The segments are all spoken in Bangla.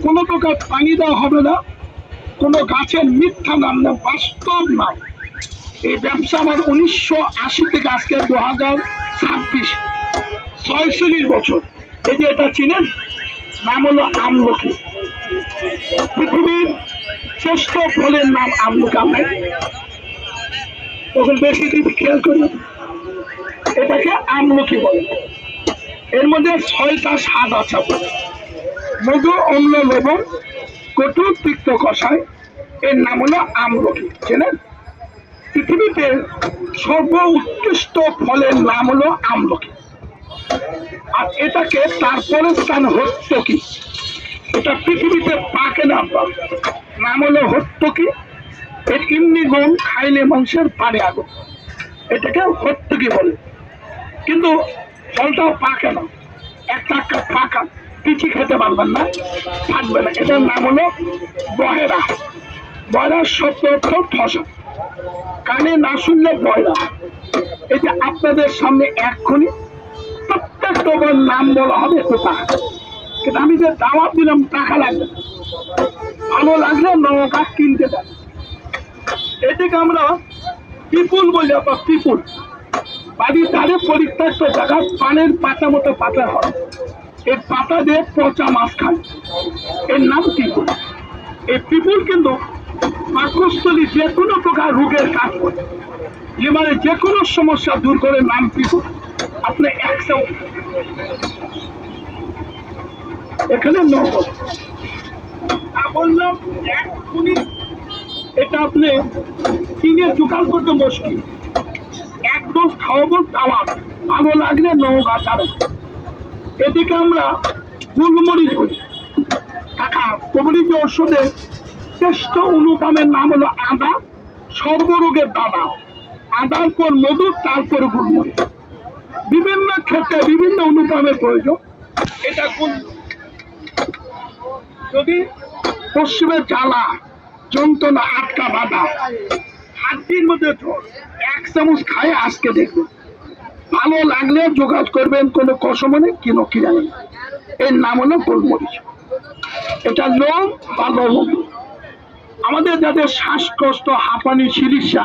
কোনো প্রকার পানি দেওয়া হবে না, কোনো গাছের মিথ্যা নাম না, বাস্তব নাম। এই ব্যবসা আমার 1980 থেকে আজকে 2026, 46 বছর। এই যে এটা চিনেন, নাম হলো আমলকি। পৃথিবীর শ্রেষ্ঠ ফলের নাম আমলকি। আমরা তখন বেশি দিন খেয়াল করি, এটাকে আমলকি বলে। এর মধ্যে 6টা স্বাদ আছে। মধু, অম্ল, লবণ, কটু, তিক্ত, কষায়। এর নাম হলো আমলকি। চেনেন? পৃথিবীতে সর্বোৎকৃষ্ট ফলের নাম হলো আমলকি। আর এটাকে তারপরে স্থান হর্তকি। এটা পৃথিবীতে পাকে না, নাম হলো হর্তকি। এর এমনি গুণ খাইলে মানুষের পারে আগুন, এটাকে হর্তকি বলে। কিন্তু ফলটাও পাকে না, একটা পাকা পিচি খেতে পারবেন না, থাকবে না। এটার নাম হলো বহেরা। বয়রার শব্দ অর্থ ঠসা, কানে না শুনলে বয়রা। এই যে আপনাদের সামনে এক্ষুনি প্রত্যেকটা নাম বলা হবে কোথা, কিন্তু আমি যে দাওয়াত দিলাম টাকা লাগবে, ভালো লাগলে নৌকা কিনতে দেন। এটাকে আমরা পিপুল বলি। আপনার পিপুল বাড়ির ধারে পরিত্যক্ত জায়গা, পানের পাতা মতো পাতা হয়, এই পাতা দিয়ে পচা মাছ খায়, এর নাম পিপুল। এই পিপুল কিন্তু পাকস্থলী যে কোনো প্রকার রোগের কাজ করে, লিভারে যে কোনো সমস্যা দূর করে, নাম পিপুল। আপনি এখানে নগদ বললাম, এটা আপনি কিনে জোগাড় করতে মুশকিল। একদম খাওয়াবো দাওয়াত, ভালো লাগলে নৌকা চাবে। এদিকে আমরা গুলমরিচ বলি। কাকা প্রবলিত ওষুধের শ্রেষ্ঠ অনুপামের নাম হলো আদা, সর্বরোগের দাদা। আদার পর মধু, তারপর গুলমরিচ। বিভিন্ন ক্ষেত্রে বিভিন্ন অনুপামের প্রয়োজন। এটা যদি পশ্চিমের জ্বালা, যন্ত্রণা, আটকা বাঁধা, হাড্ডির মধ্যে 1 চামচ খায় আজকে দেখবেন, ভালো লাগলে যোগাযোগ করবেন। কোনো কসমনে কিনো কি জানি, এর নাম হলো গোলমরিচ। এটা লোম বা লবণ। আমাদের যাদের শ্বাসকষ্ট, হাঁপানি, চিকিৎসা,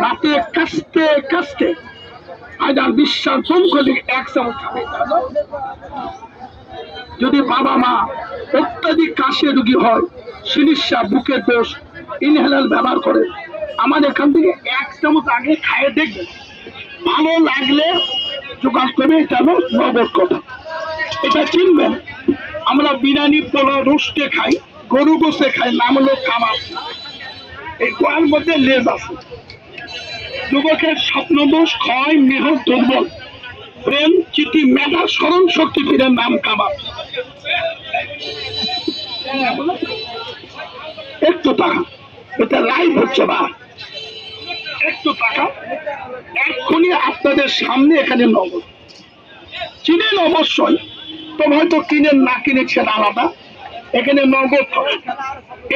রাতে কাশতে কাশতে হাজার বিশ্বাস জম করে 1 চামচ খাবে। যদি বাবা মা অত্যাধিক কাশি রোগী হয়, চিকিৎসা, বুকের দোষ, ইনহেলার ব্যবহার করে, আমার এখান থেকে 1 চামচ আগে খাইয়ে দেখবেন, ভালো লাগলে যোগাযোগ করবে। এটা হলো নগদ কথা, এটা চিনবেন। আমরা বিরিয়ানি, পোলাও, রোস্টে খাই, গরু গোশে খাই, নাম হলো কাবাব। এই গোয়ার মধ্যে লেজ আছে। যুবকের স্বপ্নদোষ, ক্ষয়, মেহ, দুর্বল, প্রেম, চিঠি, মেধা, স্মরণ শক্তি ফিরে, নাম কাবাব। একটু টাকা, এটা লাইভ হচ্ছে বা একটু টাকা এক্ষুনি আপনাদের সামনে এখানে নগদ। চিনেন অবশ্যই, তো হয়তো কিনেন না কিনে সেটা আলাদা, এখানে নগদ।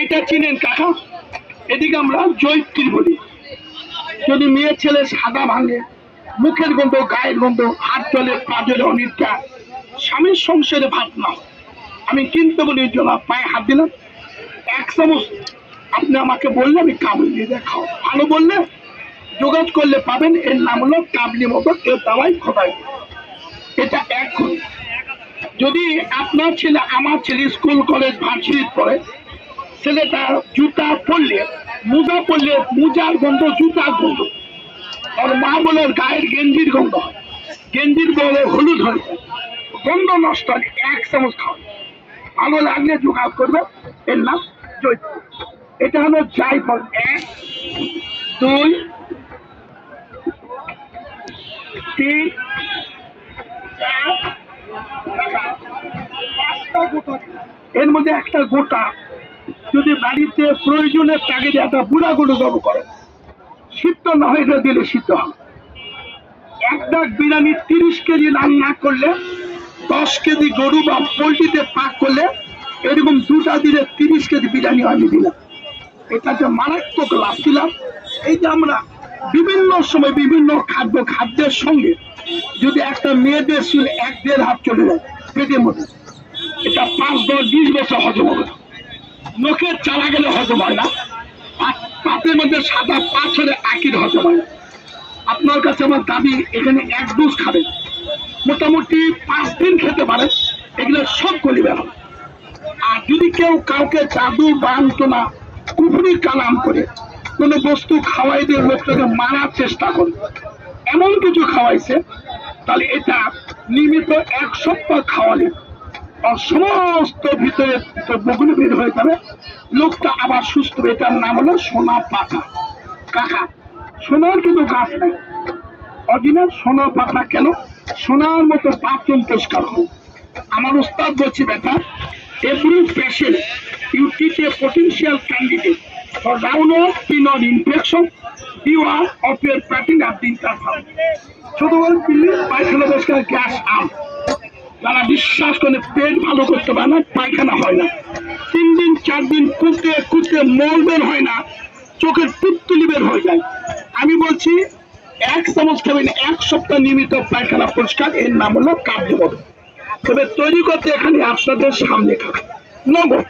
এটা চিনেন কাকা? এদিকে আমরা জৈত্রী বলি। যদি মেয়ে ছেলে সাদা ভাঙে, মুখের গন্ধ, গায়ের গন্ধ, হাত জলে, পা জলে, অনিদ্রা, স্বামীর সংসারে ভাত না, আমি কিনতে বলি জন্য পায়ে হাত দিলাম, 1 চামচ আপনি আমাকে বললে আমি কাবুল দিয়ে দেখাও, ভালো বললে যোগাযোগ করলে পাবেন। এর নাম হলো কাবলি মতো, এর দাওয়াই খোদাই। এটা এখন যদি আপনার ছেলে, আমার ছেলে স্কুল কলেজ ভার্সিটি পড়ে, ছেলেটা জুতা পরলে, মোজা পরলে, মোজার গন্ধ, জুতার গন্ধ, আর মা বলে গায়ের গেঞ্জির গন্ধ, গেঞ্জির বলে হলুদ হয়ে যায়, গন্ধ নষ্ট হয়, 1 চামচ খাওয়া, ভালো লাগলে যোগাযোগ করবে। এর নাম জৈত্রী। এটা হলো জায়ফল। 1, 2, 3, 4, এর মধ্যে একটা গোটা যদি বাড়িতে প্রয়োজনের তাগিদে একটা বুড়া গুঁড়ো গরু করে, সিদ্ধ না হয়ে দিলে সিদ্ধ হবে। 1 ডাক বিরিয়ানি 30 কেজি রান্না করলে, 10 কেজি গরু বা পোলট্রিতে পাক করলে, এরকম 2টা দিলে 30 কেজি বিরিয়ানি আমি দিলাম। এটাতে মারাত্মক লাভ দিলাম। এই যে আমরা বিভিন্ন সময় বিভিন্ন খাদ্যের সঙ্গে যদি একটা মেয়েদের চুল 1-1.5 হাত চলে যায় পেটের মধ্যে, এটা 5, 10, 20 বছর হজম হবে না। লোকের চালা গেলে হজম হয় না, পাতের মধ্যে সাদা পাঁচ হলে আকির হজম হয় না। আপনার কাছে আমার দাবি, এখানে 1 ডোজ খাবেন, মোটামুটি 5 দিন খেতে পারেন, এগুলো সব গলিবে হবে। আর যদি কেউ কাউকে জাদু বান্তনা কুফরির কালাম করে কোন বস্তু খাওয়াই দিয়ে লোকটাকে মারার চেষ্টা করে, এমন কিছু খাওয়াইছে, তাহলে এটা নিয়মিত 1 সপ্তাহ খাওয়ালে আর সমস্ত ভিতরে বগুলো বের হয়ে যাবে, লোকটা আবার সুস্থ। এটার নাম হলো সোনা পাতা। কাকা, সোনার কিন্তু গাছ নাই, অরিজিনাল সোনা পাতা। কেন? সোনার মতো বাথরুম পরিষ্কার হয়। আমার উস্তাদ বলছি, বেটা, every patient you treat a potential candidate for round of penile infection due of your pattern of the interface. শুধু বলছি পায়খানা পরিষ্কার গ্যাস আম, যারা বিশ্বাস করে পেট ভালো করতে পারে না, পায়খানা হয় না, 3 দিন 4 দিন কুঁতে কুঁতে মল বের হয় না, চোখের টুকতুলি বের হয়ে যায়। আমি বলছি 1 চামচ খাবেন, 1 সপ্তাহ নিয়মিত পায়খানা পরিষ্কার, এর নাম হলো কার্যকর। তবে তৈরি করতে এখানে আপনাদের সামনে খাবে নগদ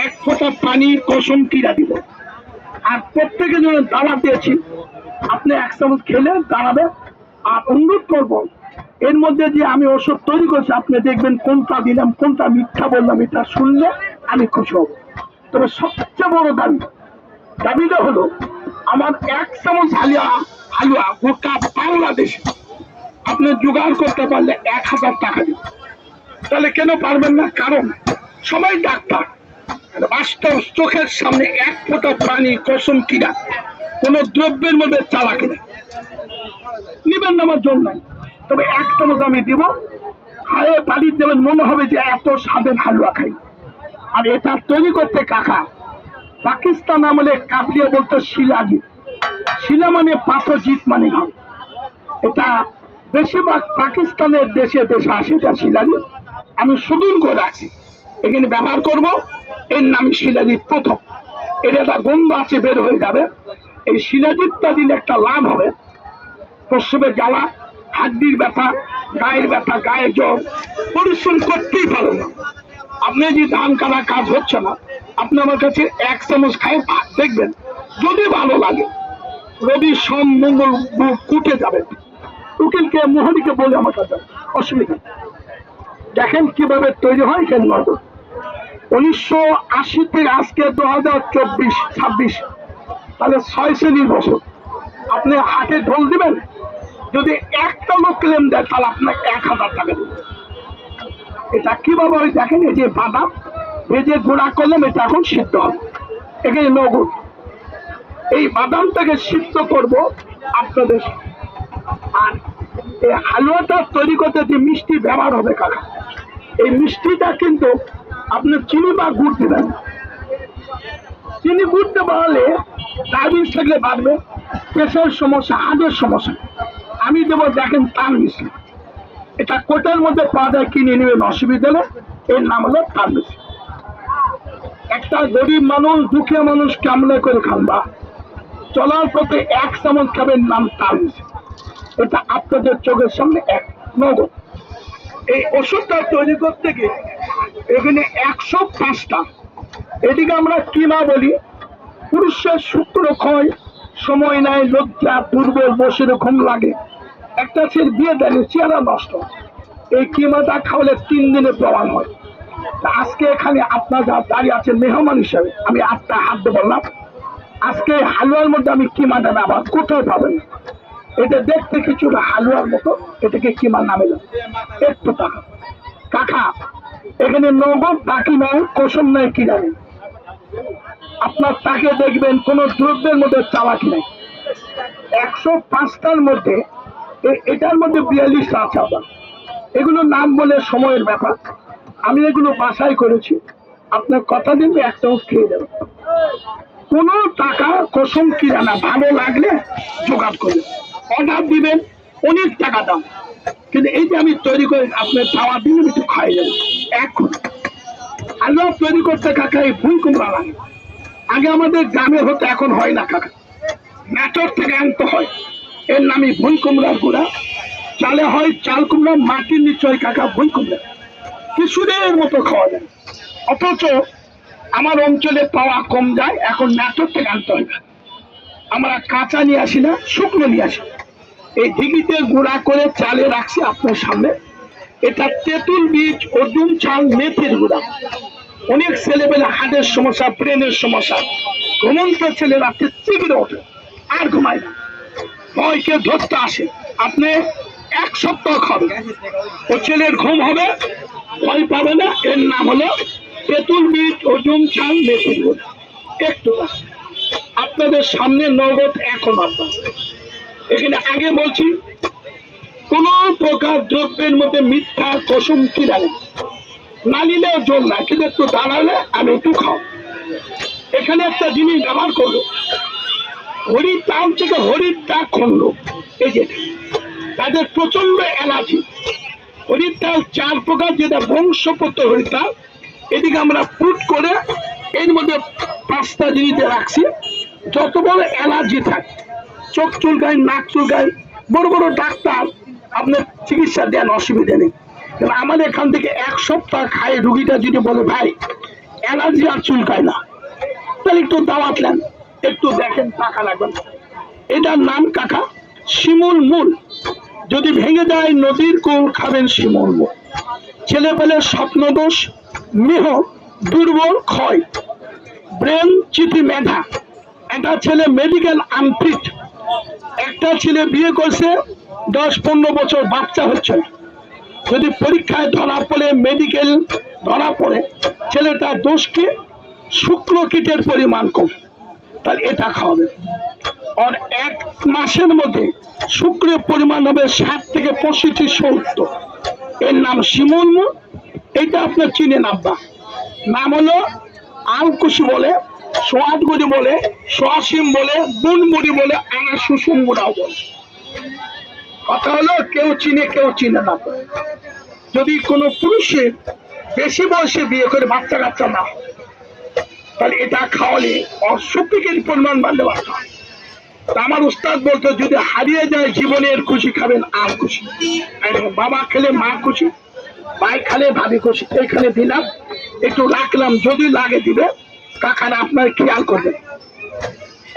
1 ফোঁটা পানি কসম কিরা দিব। আর প্রত্যেকের জন্য দাওয়াত দিয়েছি, আপনি 1 চামচ খেলে দাঁড়াবে। আর অনুরোধ করব, এর মধ্যে যে আমি ওষুধ তৈরি করছি, আপনি দেখবেন কোনটা দিলাম, কোনটা মিথ্যা বললাম, এটা শুনলে আমি খুশি হব। তবে সবচেয়ে বড় দাবিটা হলো, আমার 1 চামচ হালুয়া গোটা বাংলাদেশে আপনি জোগাড় করতে পারলে 1000 টাকা দিন। তাহলে কেন পারবেন না? কারণ সবাই ডাক্তার, বাস্তব চোখের সামনে 1 ফোঁটা পানি কসম কিনা কোন দ্রব্যের মধ্যে চালাকি নেই। নিবেন না, আমার জন্য নাই। তবে 1 চামচ আমি দিব, হায়ে পানি দেবেন, মনে হবে যে এত স্বাদের হালুয়া খাই। আর এটা তৈরি করতে কাকা, পাকিস্তান আমলে কাবলিয়া বলতো শিলাজিৎ, শিলা মানে পাথর, জিত মানে ঘাম। এটা বেশিরভাগ পাকিস্তানের দেশে দেশে আসে, এটা শিলাজিৎ। আমি সুদূর করে রাখছি, এখানে ব্যবহার করব। এর নাম শিলাজিৎ প্রথম। এর একটা গন্ধ আছে, বের হয়ে যাবে। এই শিলাজিৎটা দিলে একটা লাভ হবে, প্রসবে জ্বালা, হাড্ডির ব্যথা, গায়ের ব্যথা, গায়ে জ্বর, পরিশ্রম করতেই পারো না। আপনি যে ধান কাটা কাজ হচ্ছে না, আপনি আমার কাছে 1 চামচ খাই দেখবেন, যদি ভালো লাগে রবি সোম মঙ্গল কুটে যাবে। উকিলকে মোহনীকে বলে আমার কাছে অসুবিধা। দেখেন কিভাবে তৈরি হয়। কেন 1980 থেকে আজকে 2024-26, তাহলে 6 শ্রেণীর বছর। আপনি হাতে ঢোল দিবেন, যদি একটা লোক ক্লেম দেয়, তাহলে আপনার 1000 টাকা দেবেন। এটা কিভাবে হয় দেখেন, এই যে বাদাম ভেজে গুঁড়া করলাম, এটা এখন সিদ্ধ হবে, এখানে নগদ। এই বাদামটাকে সিদ্ধ করব আপনাদের। আর এই হালুয়াটা তৈরি করতে যে মিষ্টি ব্যবহার হবে কাকা, এই মিষ্টিটা কিন্তু আপনি চিনি বা গুড় দিবেন। চিনি গুড়তে বাড়ালে ডায়াবেটিস থাকলে বাড়বে, প্রেশার সমস্যা, হার্টের সমস্যা। আমি দেবো দেখেন তাল মিশ্রি, এটা কোটার মধ্যে পাওয়া যায়, কিনে নেবেন, অসুবিধা নেই। এর নাম হলো তাল মিশ্রি। একটা গরিব মানুষ, দুঃখী মানুষ কেমন করে খানবা, চলার পথে 1 চামচ খাবেন, নাম তাল মিশ্রি। এটা আপনাদের চোখের সামনে এক নগদ। এই ওষুধটা তৈরি করতে গিয়ে এখানে 105টা, এদিকে আমরা কিমা বলি। পুরুষের শুক্র ক্ষয়, সময় নাই, লজ্জা, দুর্বল, বসে ঘুম লাগে, একটা ছেলে বিয়ে দেয়, চেহারা নষ্ট। এই কিমাটা খাওয়ালে 3 দিনে প্রমাণ হয়। আজকে এখানে আপনার যা দাঁড়িয়ে আছে মেহমান হিসাবে, আমি 8টা হাত দিয়ে বললাম, আজকে হালুয়ার মধ্যে আমি কিমাটা ব্যবহার কোথাও পাবেন না। এটা দেখতে কিছুটা হালুয়ার মতো, এটাকে কিমা নামে যাবে। একটু টাকা কাকা, এখানে নগদ বাকি নয়, কসম নয়, কিনা নেই। আপনার তাকে দেখবেন কোন দ্রব্যের মধ্যে চালাকি নেই। 105টার মধ্যে এটার মধ্যে 42টা আছে আবার। এগুলো নাম বলে সময়ের ব্যাপার, আমি এগুলো বাছাই করেছি। আপনার কথা দিন, 1 চামচ খেয়ে দেবেন, কোনো টাকা কসম কিনা না। ভালো লাগলে জোগাড় করবেন, অর্ডার দিবেন, অনেক টাকা দাম। কিন্তু এই যে আমি তৈরি করে আপনার খাওয়া দিলে একটু খাই যাবেন। এখন হালুয়া তৈরি করতে কাকা এই ভুঁই কুমড়া লাগে। আগে আমাদের গ্রামে হতো, এখন হয় না কাকা, ম্যাচর থেকে আনতে হয়। এর নামই ভুঁই কুমড়ার গুঁড়া। চালে হয় চাল কুমড়া, মাটির নিচে হয় কাকা ভুঁই কুমড়া। কিশোরের মতো খাওয়া যায়। অথচ আমার অঞ্চলে পাওয়া কম যায়, এখন নাটোর থেকে আনতে হয়। আমরা কাঁচা নিয়ে আসি না, শুকনো নিয়ে আসি। এই ঢিকিতে গুঁড়া করে চালে রাখছি আপনার সামনে। এটা তেঁতুল বীজ, অর্জুন চাল, মেথির গুঁড়া। অনেক ছেলেবেলে হার্টের সমস্যা, ব্রেনের সমস্যা, ঘুমন্ত ছেলে রাত্রে চিবিরে ওঠে আর ঘুমায় না, ভয়কে ধরতে আসে। আপনি 1 সপ্তাহ খাবেন, ও ছেলের ঘুম হবে, ভয় পাবে না। এর নাম হলো তেঁতুল বীজ, অর্জুন চাল, মেথির গুঁড়া। একটু আপনাদের সামনে নগদ এখন আপনার এখানে আগে বলছি, কোন প্রকার দ্রব্যের মধ্যে মিথ্যা কসম কি লাগে না, নিলেও জোর না, কিন্তু একটু দাঁড়ালে আমি একটু খাও। এখানে একটা জিনিস ব্যবহার করবো, হরির তাল থেকে হরির তা খন্ড। এই যে তাদের প্রচন্ড অ্যালার্জি। হরির তাল 4 প্রকার, যেটা বংশপত্র হরির তাল। এদিকে আমরা ফুট করে এর মধ্যে 5টা জিনিস রাখছি। যত বড় অ্যালার্জি থাকে, চোখ চুলকায়, নাক চুলকায়, বড় বড় ডাক্তার আপনার চিকিৎসা দেন, অসুবিধা নেই। কিন্তু আমাদের এখান থেকে 1 সপ্তাহ খায় রুগীটা যদি বলে ভাই অ্যালার্জি আর চুলকায় না, তাহলে একটু দাওয়াত নেন, একটু দেখেন, টাকা লাগবে। এটার নাম কাকা শিমুল মূল। যদি ভেঙে যায় নদীর কোল, খাবেন শিমুল মূল। ছেলে পেলে স্বপ্ন দোষ, মেহ দুর্বল, ক্ষয়, ব্রেন চিঠি মেধা। একটা ছেলে মেডিকেল আনফিট, একটা ছেলে বিয়ে করছে 10-15 বছর, বাচ্চা হচ্ছে না। যদি পরীক্ষায় ধরা পড়ে, মেডিকেল ধরা পড়ে, ছেলেটার দোষ কি? শুক্র কীটের পরিমাণ কম, তাহলে এটা খাওয়াবে। আর 1 মাসের মধ্যে শুক্রের পরিমাণ হবে 60 থেকে 65-70। এর নাম শিমুল। এটা আপনার চিনেন আব্বা, নাম হলো আলকুশি বলে, সোয়াদগুড়ি বলে, সোয়াশিম বলে, বুনমুড়ি বলে, আনা সুষুম গুড়াও বলে। কথা হলো কেউ চিনে কেউ চিনে না। যদি কোনো পুরুষের বেশি বয়সে বিয়ে করে বাচ্চা কাচ্চা না হয়, তাহলে এটা খাওয়ালে অসুখের পরিমাণ বাড়লে বাচ্চা। আমার উস্তাদ বলতো, যদি হারিয়ে যায় জীবনের খুশি, খাবেন আর খুশি। বাবা খেলে মা খুশি, ভাই খালে ভাবি খুশি। এইখানে দিলাম, একটু রাখলাম, যদি লাগে দিবে। কাকারা আপনার খেয়াল করবেন,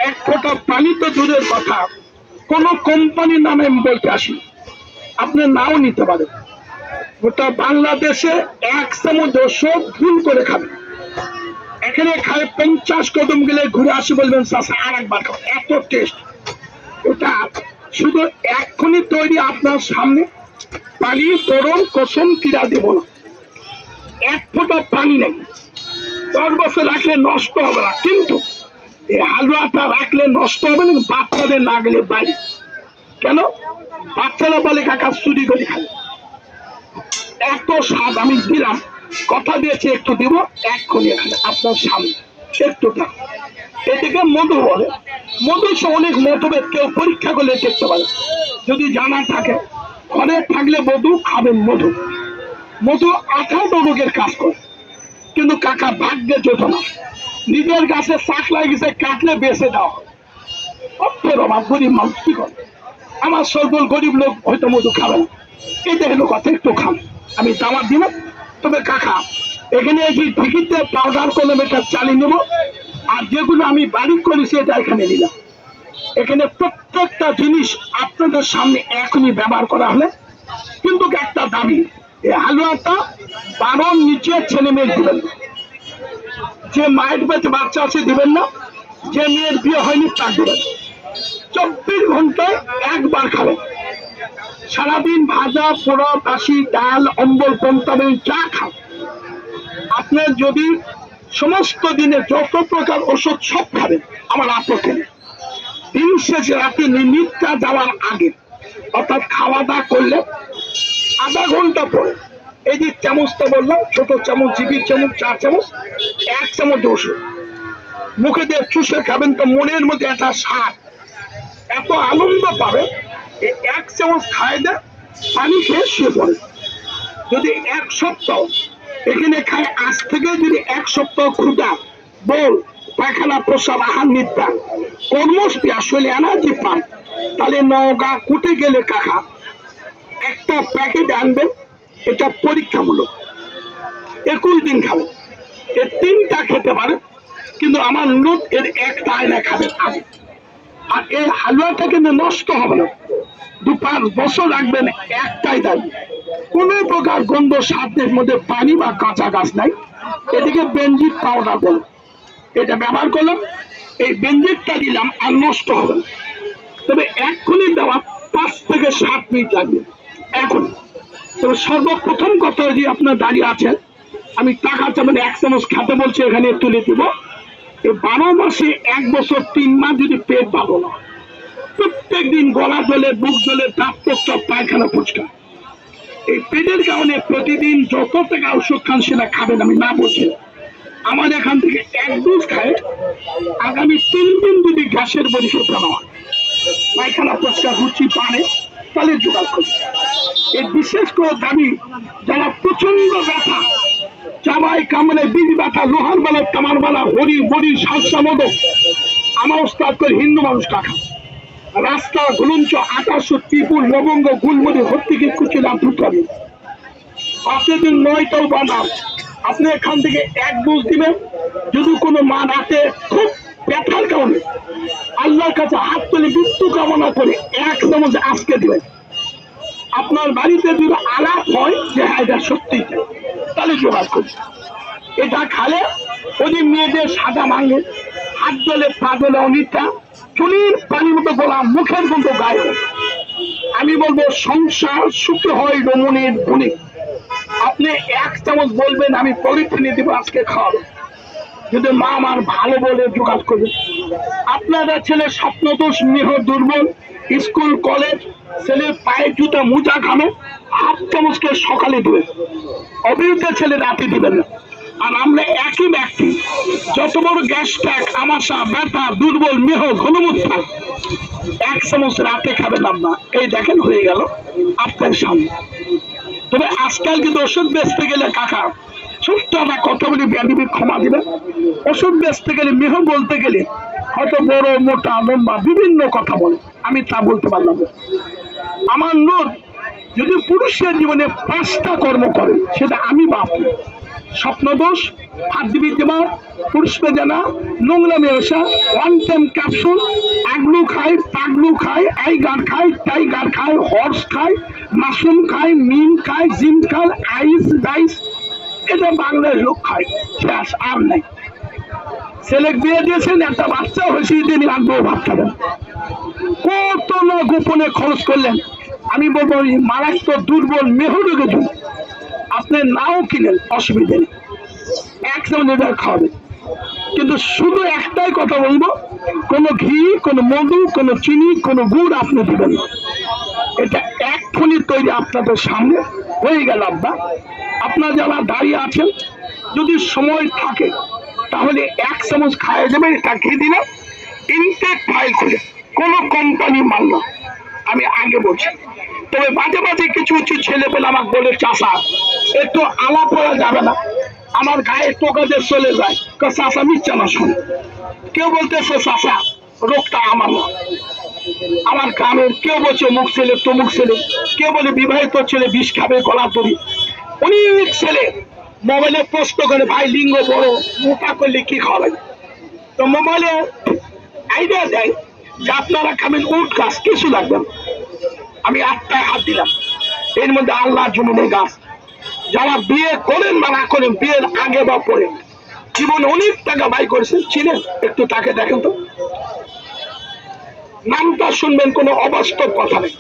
1 ফোঁটা পানি তো দূরের কথা, কোন কোম্পানির নামে আমি বলতে আসি, আপনি নাও নিতে পারেন। গোটা বাংলাদেশে 1 চামচ ভুল করে খাবেন। এখানে খায় 50 কদম গেলে ঘুরে আসি, বলবেন চাচা আর একবার খাও, এত টেস্ট। এটা শুধু এক্ষুনি তৈরি আপনার সামনে, পানি গরম, কসম কিরা দেব না। 1 ফোঁটা পানি নেই, 10 বছর রাখলে নষ্ট হবে না। কিন্তু এই হালুয়াটা রাখলে নষ্ট হবে না, বাচ্চাদের না গেলে বাইরে। কেন? বাচ্চারা বলে কাকা চুরি করে খায়। এত স্বাদ আমি দিলাম, কথা দিয়েছি একটু দিব, এক্ষুনি এখানে আপনার সামনে একটু। এদিকে মধু বলে, মধু সে অনেক মতভেদ, কেউ পরীক্ষা করলে দেখতে পারে। যদি জানা থাকে, ঘরে থাকলে মধু খাবেন। মধু মধু 18 রোগের কাজ করে, কিন্তু কাকা ভাগ্যে জোট না। নিজের গাছে শাক লাগিয়েছে, কাটলে বেঁচে দেওয়া হয়। অর্থের অভাব, গরিব মানুষ কি করে? আমার সর্বল গরিব লোক হয়তো মধু খাবে না। এটা হলো কথা, একটু খান, আমি দাওয়াত দিব। তবে কাকা এখানে এই যে ঢিকিতে পাউডার করলাম, এটা চালিয়ে নেবো। আর যেগুলো আমি বাড়ি করেছি, এটা এখানে নিলাম। এখানে প্রত্যেকটা জিনিস আপনাদের সামনে এখনই ব্যবহার করা হলে, কিন্তু একটা দাবি, এই হালুয়াটা 12 নিচে ছেলে মেয়ে দিবেন না। যে মায়ের পেটে বাচ্চা আছে দিবেন না, যে মেয়ের বিয়ে হয়নি তার দিবেন। 24 ঘন্টায় 1 বার খাবেন। সারাদিন ভাজা পোড়া, বাসি, ডাল, অম্বল, পন্তাবে যা খান। আপনার যদি সমস্ত দিনে যত প্রকার ওষুধ সব খাবেন, আমার আপত্তি নেই। দিন শেষে রাতে নিমিত্তা যাওয়ার আগে, অর্থাৎ খাওয়া দাওয়া করলে আধা ঘন্টা পরে, এই যে চামচটা বললাম, ছোট চামচ, জিবির চামচ, 4 চামচ, 1 চামচ ওষুধ মুখে দিয়ে চুষে খাবেন, তো মনের মধ্যে একটা স্বাদ, এত আনন্দ পাবে। 1 চামচ খায় দেয়, পানি খেয়ে শুয়ে পড়ে। যদি 1 সপ্তাহ এখানে খায়, আজ থেকে যদি 1 সপ্তাহ ক্ষুধা, বল, পায়খানা, প্রসাব, আহার নিদ্রা, কর্মস্পি আসলে এনার্জি পান, তাহলে নওগাঁ কুটে গেলে কাকা একটা প্যাকেট আনবেন। এটা পরীক্ষামূলক, 21 দিন খাবেন, এর 3টা খেতে পারেন, কিন্তু আমার লোক এর একটা আয়না খাবেন আগে। আর এই হালুয়াটা কিন্তু নষ্ট হবে না, 2-5 বছর রাখবেন, একটাই দাবি, কোন প্রকার গন্ধ স্বাদের মধ্যে পানি বা কাঁচা গাছ নাই। এদিকে বেঞ্জিক পাউডার বলে এটা ব্যবহার করলাম, এই বেঞ্জিকটা দিলাম আর নষ্ট হবে না। তবে এক্ষুনি দেওয়া 5 থেকে 7 মিনিট লাগবে এখন। তবে সর্বপ্রথম কথা যে আপনার দাঁড়িয়ে আছেন, আমি টাকা চাবেন 1 চামচ খেতে বলছি, এখানে তুলে দিব। এই 12 মাসে 1 বছর 3 মাস যদি পেট ভালো না, প্রত্যেক দিন গলা জ্বলে, বুক জ্বলে, দাঁত প্রস্রাব, পায়খানা ফুচকা, এই পেটের কারণে প্রতিদিন যত টাকা ওষুধ খান সেটা খাবেন, আমি না বলছি। আমার এখান থেকে 1 ডোজ খায় আগামী 3 দিন যদি গ্যাসের পরীক্ষা করা হয়, পায়খানা ফুচকা রুচি পানে, তাহলে জোগাড় করবে। এই বিশেষ করে দাবি যারা প্রচন্ড ব্যথা, চাবাই কামড়ে বীজ ব্যথা, লোহার বেলা, তামার বেলা, হরি বড়ি, সালসা মদক, আমার ওস্তাদ করে হিন্দু মানুষ টাকা, রাস্তা গুলুঞ্চ, আকাশ, ত্রিপুর, লবঙ্গ, গুলমরি, হত্তিকে কুচিলাম ফুটবে। আপনি দিন 9টাও বানান, আপনি এখান থেকে 1 ডোজ দিবেন। যদি কোনো মা রাতে খুব ব্যথার কারণে আল্লাহর কাছে হাত তুলে মৃত্যু কামনা করে 1 চামচ আজকে দিবেন। আপনার বাড়িতে যদি আলাপ হয় যে হ্যাঁ এটা সত্যি, তাহলে জোগাড় করবে। এটা খালে ওই মেয়েদের সাদা ভাঙে, হাত জলে, পা জলে, অনিতা চুলির পানির মতো গোলা, মুখের মতো গায়ে। আমি বলবো সংসার সুখে হয় রমণীর গুণে। আপনি 1 চামচ বলবেন, আমি পলিথিনে দিব, আজকে খাওয়াবেন। যদি মা আমার ভালো বলে জোগাড় করবে। আপনারা ছেলে স্বপ্নদোষ, মেহ দুর্বল, স্কুল কলেজ, ছেলের পায়ের জুতা মোজা ঘামে, 1/2 চামচকে সকালে দিবেন, অবিরুদ্ধ ছেলে রাতে দিবেন না। আর আমরা একই ব্যক্তি, যত বড় গ্যাস ট্যাক, আমাশা, ব্যথা, দুর্বল, মেহ, ঘনমূত্র, 1 চামচ রাতে খাবেন আপনার। এই দেখেন হয়ে গেল আপনার সামনে। তবে আজকাল কিন্তু ওষুধ বেচতে গেলে কাকা, ছোট্ট একটা কথা বলি, ব্যাধিবি ক্ষমা দিবেন, ওষুধ বেচতে গেলে, মেহ বলতে গেলে হয়তো বড়, মোটা, লম্বা বিভিন্ন কথা বলে, আমি তা বলতে পারলাম না। আমার লোক যদি পুরুষের জীবনে 5টা কর্ম করে, সেটা আমি বাপ, স্বপ্নদোষ, হাতবিদ্যমান, পুরুষ জানা, নোংরামি আসা, 1 টাইম ক্যাপসুল, আগলু খায়, পাগলু খায়, আইগার খায়, টাইগার খায়, হর্স খায়, মাশরুম খায়, মিন খায়, জিম খায়, আইস ডাইস, এটা বাংলার লোক খায়, শেষ আর নাই। ছেলে বিয়ে দিয়েছেন, একটা বাচ্চা হয়েছে, তিনি আগ্রহ ভাব খাবেন, কত না গোপনে খরচ করলেন। আমি বলবো মারাত্মক দুর্বল মেহরুকে দিন, আপনি নাও কিনেন, অসুবিধা নেই, 1 চামচ খাওয়াবেন। কিন্তু শুধু একটাই কথা বলবো, কোনো ঘি, কোনো মধু, কোনো চিনি, কোনো গুড় আপনি দিবেন না। এটা এক্ষুনি তৈরি আপনাদের সামনে হয়ে গেল। আপনার যারা দাঁড়িয়ে আছেন, যদি সময় থাকে তাহলে 1 চামচ খাইয়ে দেবেন। এটা খেয়ে দিলে ইনটেক ফাইল করে, কোনো কোম্পানি মাল না, আমি আগে বলছি। তবে মাঝে মাঝে কিছু কিছু ছেলে পেলে আমাকে বলে, চাষা একটু আলাপ করা যাবে না, আমার গায়ে টোকাতে চলে যায়, চাষা মিথ্যা না শুনে। কেউ বলতেছে চাষা রোগটা আমার না, আমার গ্রামের, কেউ বলছে মুখ ছেলে, তমুক ছেলে, কেউ বলে বিবাহিত ছেলে বিষ খাবে, গলা তরি, অনেক ছেলে মোবাইলে প্রশ্ন করে, ভাই লিঙ্গ বড়, মোটা করলে কি খাওয়া লাগে। তো মোবাইলে আইডিয়া দেয় যে আপনারা খাবেন উট গাছ, কিছু লাগবে না। আমি 8টায় হাত দিলাম, এর মধ্যে আল্লাহ জমিনে গাছ। যারা বিয়ে করেন বা না করেন, বিয়ের আগে বা পরে জীবনে অনেক টাকা ব্যয় করেছেন, চিনেন, একটু তাকে দেখেন তো, নামটা শুনবেন, কোনো অবাস্তব কথা নেই।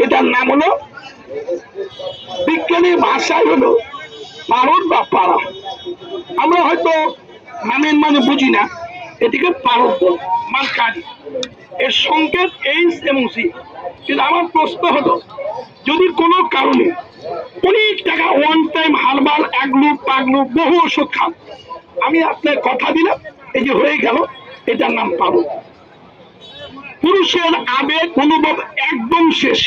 এটার নাম হলো, বিজ্ঞানী ভাষায় হলো পারদ বা পাড়া। আমরা হয়তো নামের মানে বুঝি না, এটিকে পারদ বল, মালকারি, এর সংকেত এইচ এবং সি। কিন্তু আমার প্রশ্ন হলো, যদি কোনো কারণে অনেক টাকা 1 টাইম হারবাল, আগলু, পাগলু, বহু ওষুধ খান, আমি আপনার কথা দিলাম, এই যে হয়ে গেল, এটার নাম পারদ। পুরুষের আবেগ অনুভব একদম শেষ,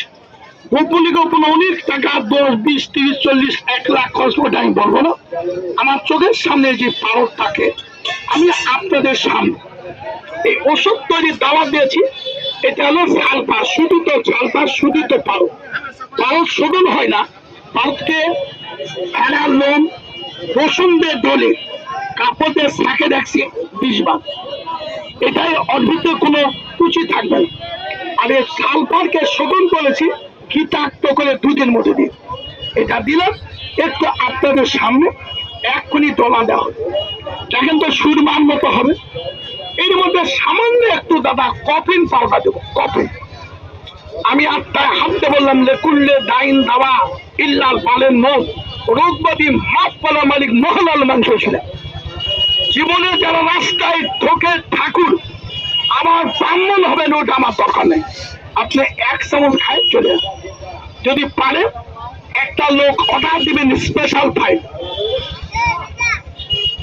গোপনে গোপনে অনেক টাকা 10, 20, 30, 40, 1 লাখ খরচ করে, আমি বলবো না। আমার চোখের সামনে যে পারদ থাকে, আমি আপনাদের সামনে এই ওষুধ তৈরির দাওয়াত দিয়েছি। এটা হলো সালফার, শুধু তো সালফার, শুধু তো পারদ। পারদ শোধন হয় না, পারদকে ভেড়ার লোম, রসুনদের দলে কাপড়ের শাকে দেখছি 20 বার। এটাই অদ্ভুত কোনো কুচি থাকবে না। আর এই সালফারকে শোধন করেছি হিতাক্ত করে দুধের মধ্যে দিয়ে, এটা দিলাম একটু আপনাদের সামনে এক্ষুনি ডলা দেওয়া হবে, দেখেন তো সুরমার মতো হবে। এর মধ্যে সামান্য একটু দাদা কফিন পাউডার দেবো, কফিন। আমি আত্মায় হাঁটতে বললাম যে কুল্লে দাইন দাওয়া ইল্লাল পালেন মত, রোগবাদী মাপ পালা মালিক মহালাল মাংস ছিলেন। জীবনে যারা রাস্তায় ঢোকে ঠাকুর আমার ব্রাহ্মণ হবেন, ওটা আমার দরকার নেই। আপনি 1 চামচ খাই চলে যান। যদি পারেন একটা লোক অর্ডার দিবেন স্পেশাল ফাইল,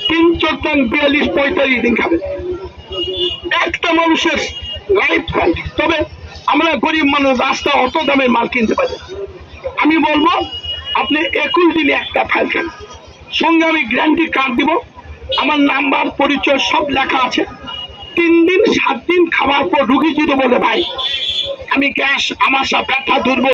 3, 14, 42, 45 দিন খাবেন একটা মানুষের লাইফ ফাইল। তবে আমরা গরিব মানুষ, রাস্তা অত দামের মাল কিনতে পারি। আমি বলবো আপনি 21 দিনে একটা ফাইল খান, সঙ্গে আমি গ্যারান্টি কার্ড দিব, আমার নাম্বার পরিচয় সব লেখা আছে। 3 দিন 7 দিন খাওয়ার পর রুগী যদি বলে ভাই আমি গ্যাস, আমাশা, ব্যথা, দুর্বল